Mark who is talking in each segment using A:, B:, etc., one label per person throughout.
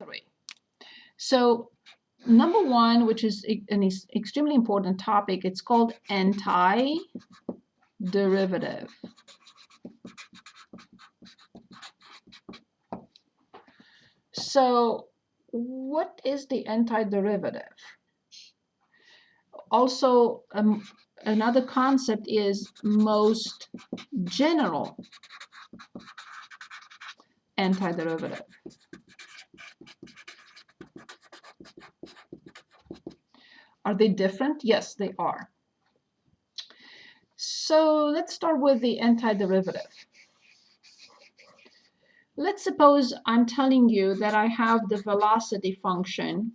A: 3. So number one, which is an extremely important topic, it's called antiderivative. So what is the antiderivative? Also, another concept is most general antiderivative. Are they different? Yes, they are. So let's start with the antiderivative. Let's suppose I'm telling you that I have the velocity function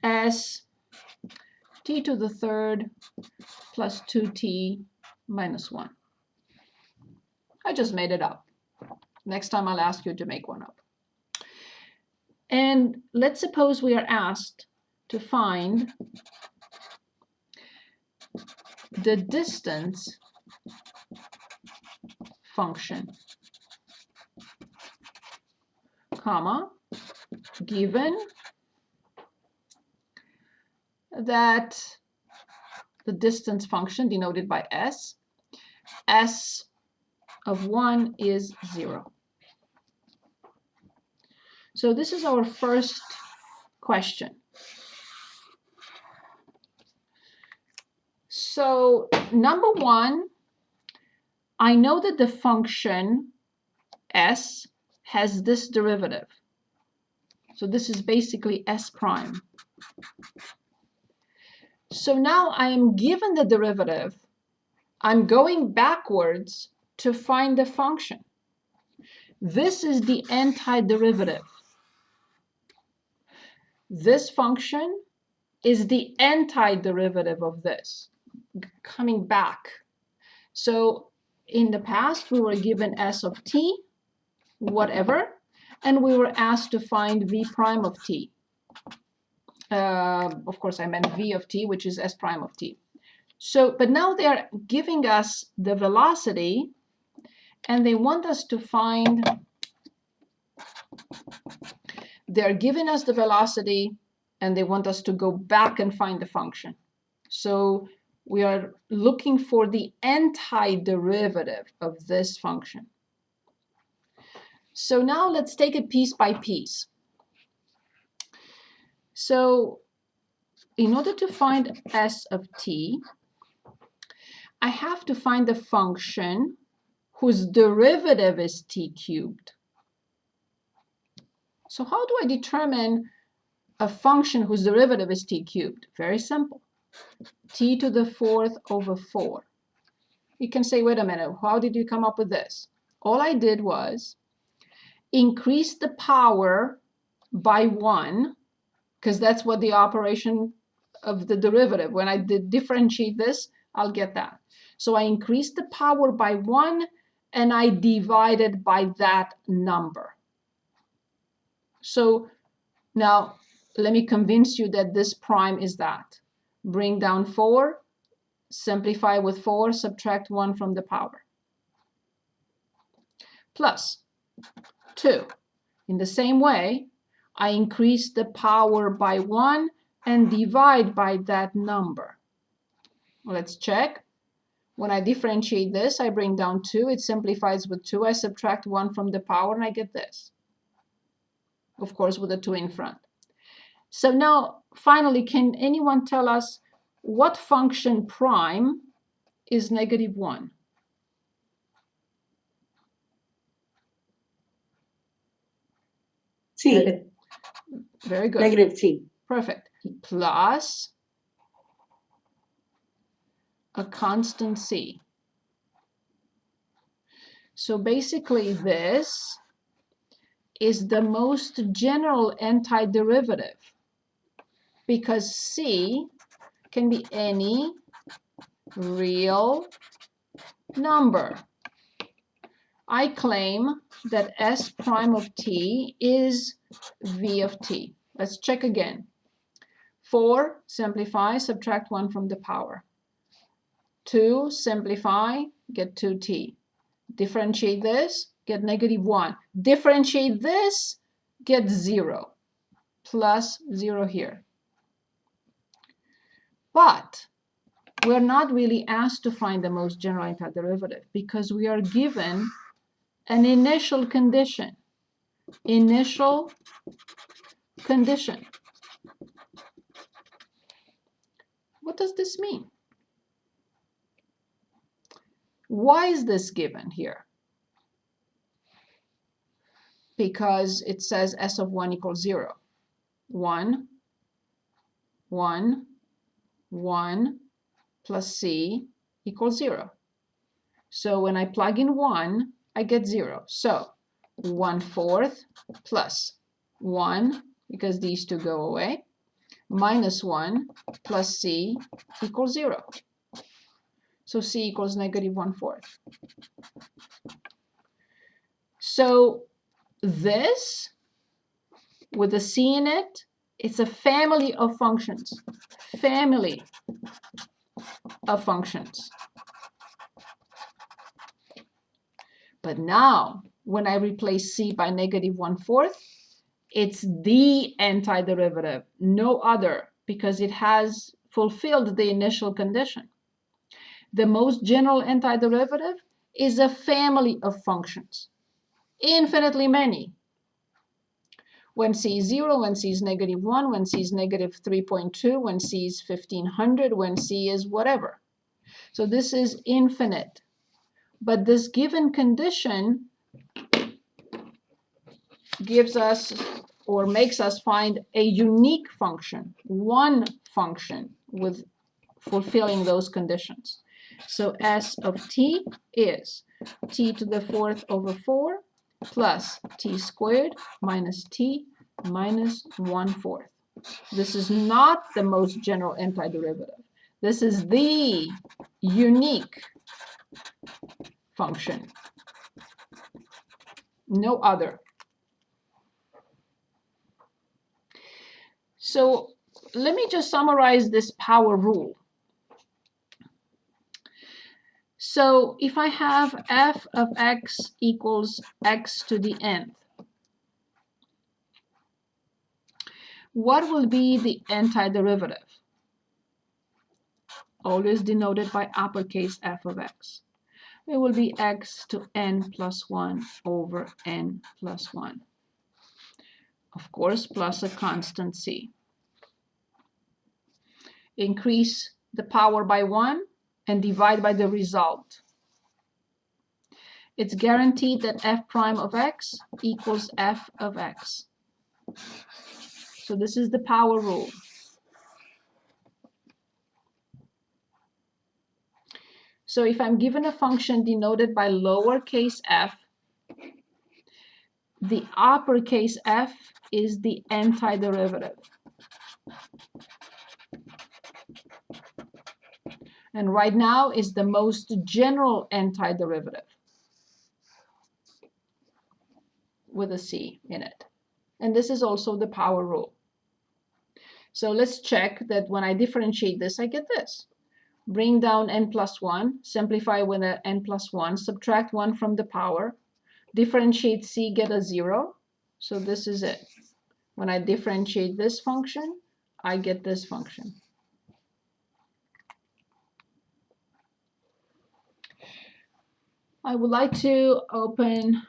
A: as t to the third plus 2t minus 1. I just made it up. Next time I'll ask you to make one up. And let's suppose we are asked to find the distance function, comma, given that the distance function denoted by s of 1 is 0. So this is our first question. So number one, I know that the function s has this derivative. So this is basically s prime. So now I am given the derivative. I'm going backwards to find the function. This is the antiderivative. This function is the antiderivative of this, coming back. So in the past, we were given s of t, whatever, and we were asked to find v prime of t. Of course, I meant v of t, which is s prime of t. So, but now they're giving us the velocity, and they want us to find, they're giving us the velocity, and they want us to go back and find the function. So we are looking for the antiderivative of this function. So now let's take it piece by piece. So in order to find s of t, I have to find the function whose derivative is t cubed. So how do I determine a function whose derivative is t cubed? Very simple. T to the fourth over 4. You can say, wait a minute, how did you come up with this? All I did was increase the power by 1, because that's what the operation of the derivative. When I differentiate this, I'll get that. So I increased the power by 1, and I divided by that number. So now let me convince you that this prime is that. Bring down 4, simplify with 4, subtract 1 from the power. Plus 2. In the same way, I increase the power by 1 and divide by that number. Let's check. When I differentiate this, I bring down 2. It simplifies with 2. I subtract 1 from the power, and I get this. Of course, with a 2 in front. So now, finally, can anyone tell us what function prime is -1?
B: T.
A: Very good.
B: -t.
A: Perfect. Plus a constant c. So basically this is the most general antiderivative, because c can be any real number. I claim that s prime of t is v of t. Let's check again. 4, simplify, subtract 1 from the power. 2, simplify, get 2t. Differentiate this, get -1. Differentiate this, get 0 plus 0 here. But we're not really asked to find the most general antiderivative because we are given an initial condition. Initial condition. What does this mean? Why is this given here? Because it says S of 1 equals 0. 1, 1, 1 plus C equals 0. So when I plug in 1, I get 0. So 1/4 plus 1, because these two go away, minus 1 plus C equals 0. So C equals -1/4. So this, with a C in it, it's a family of functions. Family of functions. But now, when I replace C by -1/4, it's the antiderivative, no other, because it has fulfilled the initial condition. The most general antiderivative is a family of functions, infinitely many. When C is 0, when C is -1, when C is -3.2, when C is 1500, when C is whatever. So this is infinite. But this given condition gives us or makes us find a unique function, one function with fulfilling those conditions. So S of t is t to the 4th over 4 plus t squared minus t minus 1/4. This is not the most general antiderivative. This is the unique function. No other. So let me just summarize this power rule. So if I have f of x equals x to the nth, what will be the antiderivative? Always denoted by uppercase f of x. It will be x to n plus 1 over n plus 1. Of course, plus a constant c. Increase the power by 1 and divide by the result. It's guaranteed that f prime of x equals f of x. So this is the power rule. So if I'm given a function denoted by lowercase f, the uppercase f is the antiderivative. And right now is the most general antiderivative with a c in it. And this is also the power rule. So let's check that when I differentiate this, I get this. Bring down n plus 1, simplify with an n plus 1, subtract 1 from the power, differentiate c, get a 0. So this is it. When I differentiate this function, I get this function. I would like to open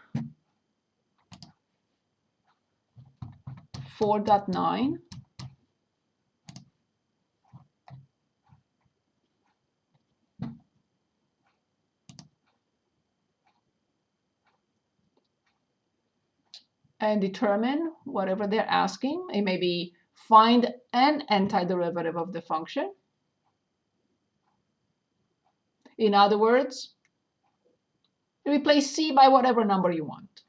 A: 4.9. And determine whatever they're asking. It may be find an antiderivative of the function. In other words, replace c by whatever number you want.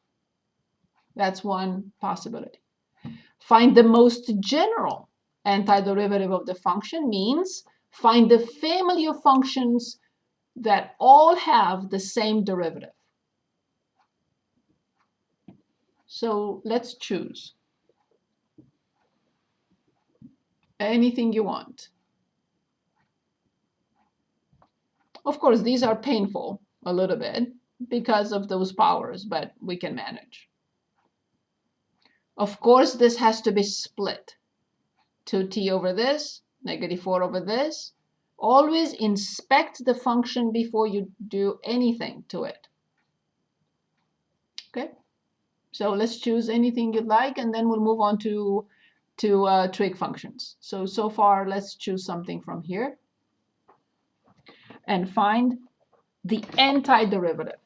A: That's one possibility. Find the most general antiderivative of the function means find the family of functions that all have the same derivative. So let's choose anything you want. Of course, these are painful a little bit because of those powers, but we can manage. Of course, this has to be split. 2t over this, -4 over this. Always inspect the function before you do anything to it. Okay, so let's choose anything you'd like, and then we'll move on to trig functions. So far, let's choose something from here and find the antiderivative.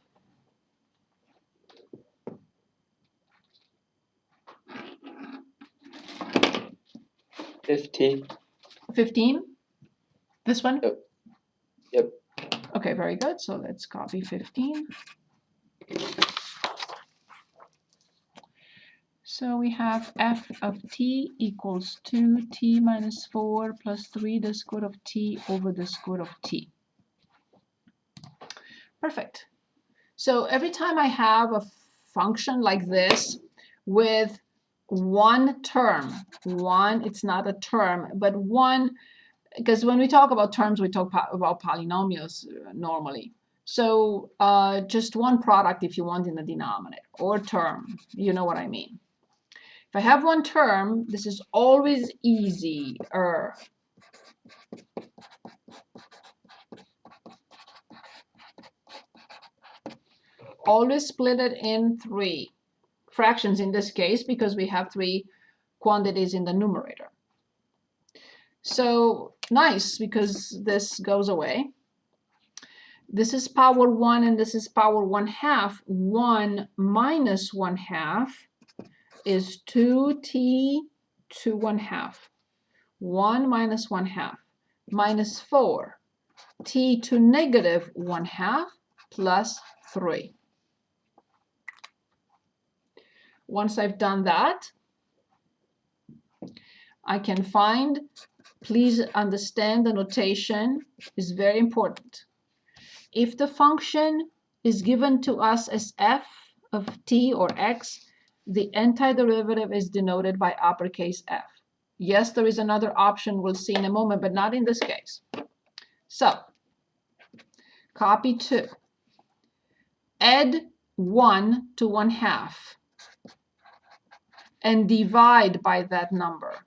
B: $15.
A: 15? This one?
B: Yep.
A: Okay, very good. So let's copy 15. So we have f of t equals 2t minus 4 plus 3 the square root of t over the square root of t. Perfect. So every time I have a function like this with one term, it's not a term, but one, because when we talk about terms, we talk about polynomials normally. So just one product if you want in the denominator, or term, you know what I mean. If I have one term, this is always easier. Always split it in 3 fractions in this case because we have 3 quantities in the numerator. So nice, because this goes away. This is power 1 and this is power 1/2. 1 minus 1/2 is 2t to 1/2. 1 minus 1/2 minus 4. T to negative 1/2 plus 3. Once I've done that, I can find, please understand the notation is very important. If the function is given to us as f of t or x, the antiderivative is denoted by uppercase F. Yes, there is another option we'll see in a moment, but not in this case. So, copy 2. Add 1 to 1/2 and divide by that number.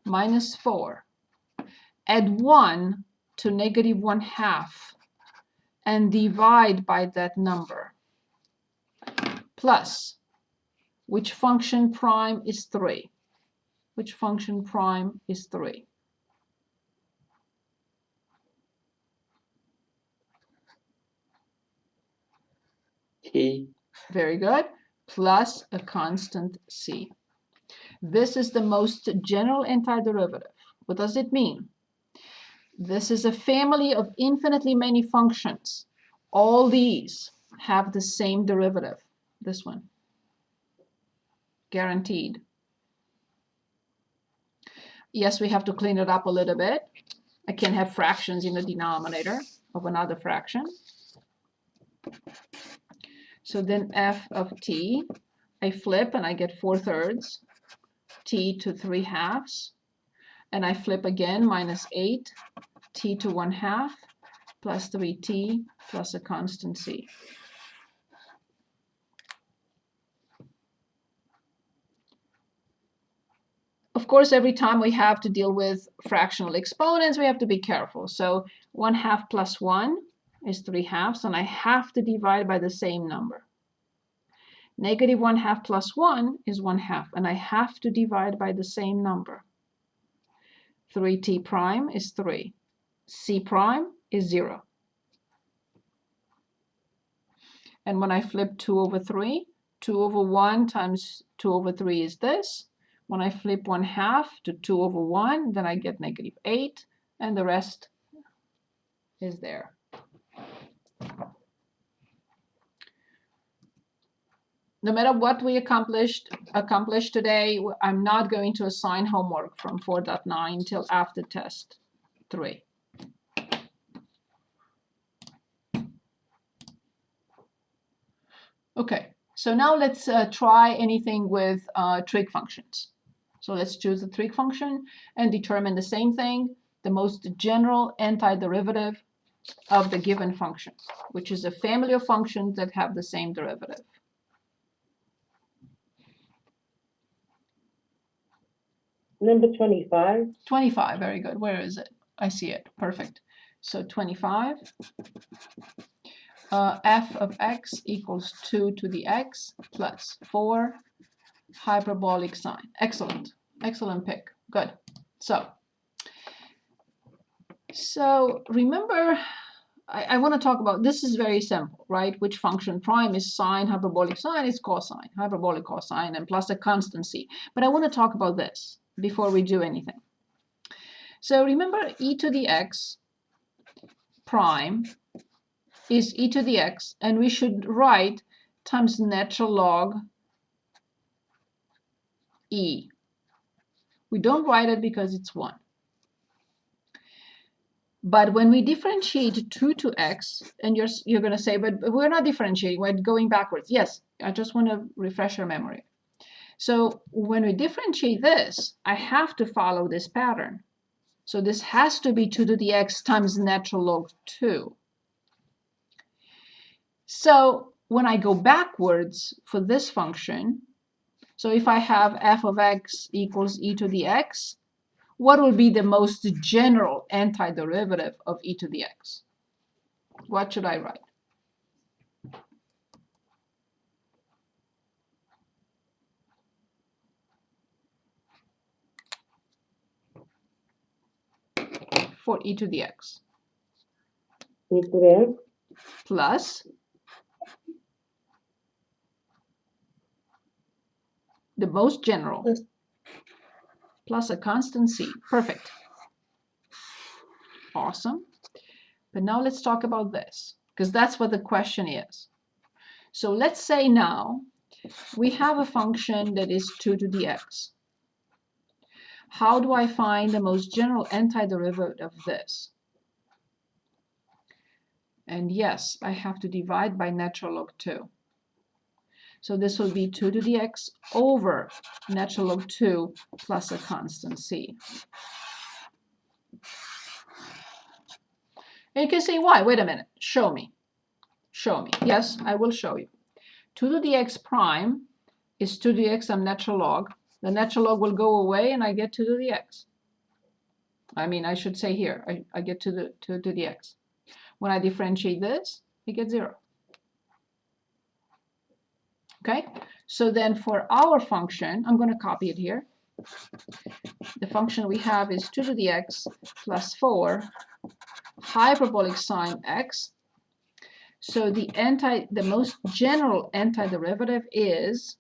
A: Minus 4. Add 1 to negative 1/2 and divide by that number. Plus, which function prime is 3? Which function prime is 3?
B: T.
A: Very good. Plus a constant c. This is the most general antiderivative. What does it mean? This is a family of infinitely many functions. All these have the same derivative. This one. Guaranteed. Yes, we have to clean it up a little bit. I can have fractions in the denominator of another fraction. So then f of t, I flip and I get 4/3, t to 3/2, and I flip again, minus 8, t to 1/2, plus 3t, plus a constant c. Of course, every time we have to deal with fractional exponents, we have to be careful. So 1/2 plus 1 is 3/2, and I have to divide by the same number. Negative 1/2 plus 1 is 1/2, and I have to divide by the same number. 3t prime is 3. C prime is 0. And when I flip 2 over 3, 2 over 1 times 2 over 3 is this. When I flip 1/2 to 2 over 1, then I get negative 8, and the rest is there. No matter what we accomplished today, I'm not going to assign homework from 4.9 until after test 3. Okay, so now let's try anything with trig functions. So let's choose the trig function and determine the same thing, the most general antiderivative of the given function, which is a family of functions that have the same derivative.
C: Number 25.
A: 25, very good. Where is it? I see it. Perfect. So 25. F of x equals 2 to the x plus 4 hyperbolic sine. Excellent. Excellent pick. Good. So remember, I want to talk about, this is very simple, right? Which function prime is sine, hyperbolic sine is cosine, hyperbolic cosine, and plus a constant c. But I want to talk about this before we do anything. So remember, e to the x prime is e to the x, and we should write times natural log e. We don't write it because it's 1. But when we differentiate 2 to x, and you're going to say, but we're not differentiating, we're going backwards. Yes, I just want to refresh your memory. So when we differentiate this, I have to follow this pattern. So this has to be 2 to the x times natural log 2. So when I go backwards for this function, so if I have f of x equals e to the x, what will be the most general antiderivative of e to the x? What should I write? For e to the x.
C: E to the x.
A: Plus the most general. Plus a constant c. Perfect. Awesome. But now let's talk about this, because that's what the question is. So let's say now we have a function that is 2 to the x. How do I find the most general antiderivative of this? And yes, I have to divide by natural log 2. So this will be 2 to the x over natural log 2 plus a constant c. And you can say, why? Wait a minute. Show me. Show me. Yes, I will show you. 2 to the x prime is 2 to the x times natural log. The natural log will go away, and I get 2 to the x. I mean, I should say here, I get 2 to the x. When I differentiate this, I get 0. Okay? So then for our function, I'm going to copy it here. The function we have is 2 to the x plus 4 hyperbolic sine x. So the most general antiderivative is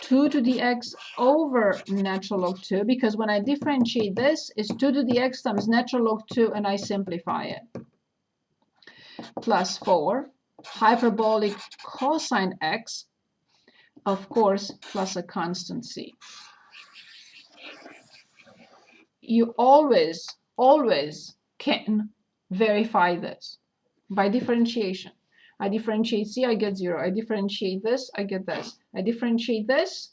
A: 2 to the x over natural log 2, because when I differentiate this, it's 2 to the x times natural log 2, and I simplify it. Plus 4 hyperbolic cosine x, of course, plus a constant c. You always can verify this by differentiation. I differentiate c, I get 0. I differentiate this, I get this. I differentiate this,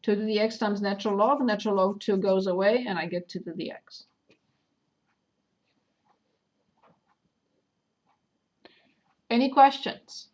A: 2 to the x times natural log 2 goes away, and I get 2 to the x. Any questions?